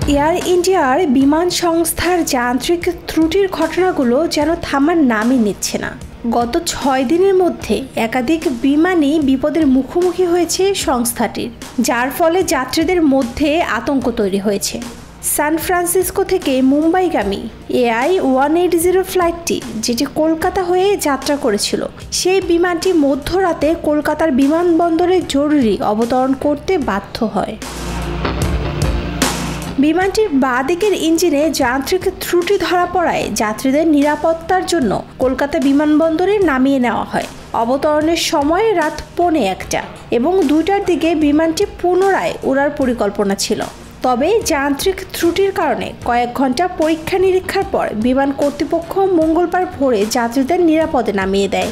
Air ইন্ডিয়ার বিমান সংস্থার যান্ত্রিক ত্রুটির ঘটনাগুলো যেন থামার নামই নিচ্ছে না। গত 6 দিনের মধ্যে একাধিক বিমানই বিপদের মুখোমুখি হয়েছে সংস্থাটির, যার ফলে যাত্রীদের মধ্যে আতঙ্ক তৈরি হয়েছে। সান ফ্রান্সিসকো থেকে মুম্বাইগামী AI-180 ফ্লাইটটি, যেটি কলকাতা হয়ে যাত্রা করেছিল, সেই বিমানটি মধ্যরাতে কলকাতার বিমানবন্দরে জরুরি অবতরণ করতে বাধ্য হয়। বিমানটির বাঁ দিকের ইঞ্জিনে যান্ত্রিক ত্রুটি ধরা পড়ায় যাত্রীদের নিরাপত্তার জন্য কলকাতা বিমানবন্দরে নামিয়ে নেওয়া হয়। অবতরণের সময় রাত 1:45 এবং 2টার দিকে বিমানটি পুনরায় উড়ার পরিকল্পনা ছিল। তবে যান্ত্রিক ত্রুটির কারণে কয়েক ঘন্টা পরীক্ষা নিরীক্ষার পর বিমান কর্তৃপক্ষ মঙ্গলবার ভোরে যাত্রীদের নিরাপদে নামিয়ে দেয়।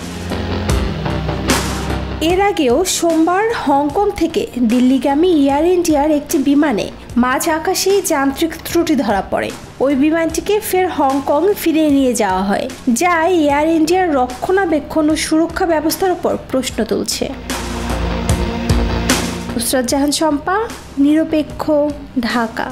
এর আগেও সোমবার হংকং থেকে দিল্লিগামী এয়ার ইন্ডিয়ার একটি বিমানে মাঝ আকাশেই যান্ত্রিক ত্রুটি ধরা পড়ে। ওই বিমানটিকে ফের হংকং ফিরিয়ে নিয়ে যাওয়া হয়, যা এয়ার ইন্ডিয়ার রক্ষণাবেক্ষণ ও সুরক্ষা ব্যবস্থার উপর প্রশ্ন তুলছে। নুসরাত জাহান শম্পা, নিরপেক্ষ, ঢাকা।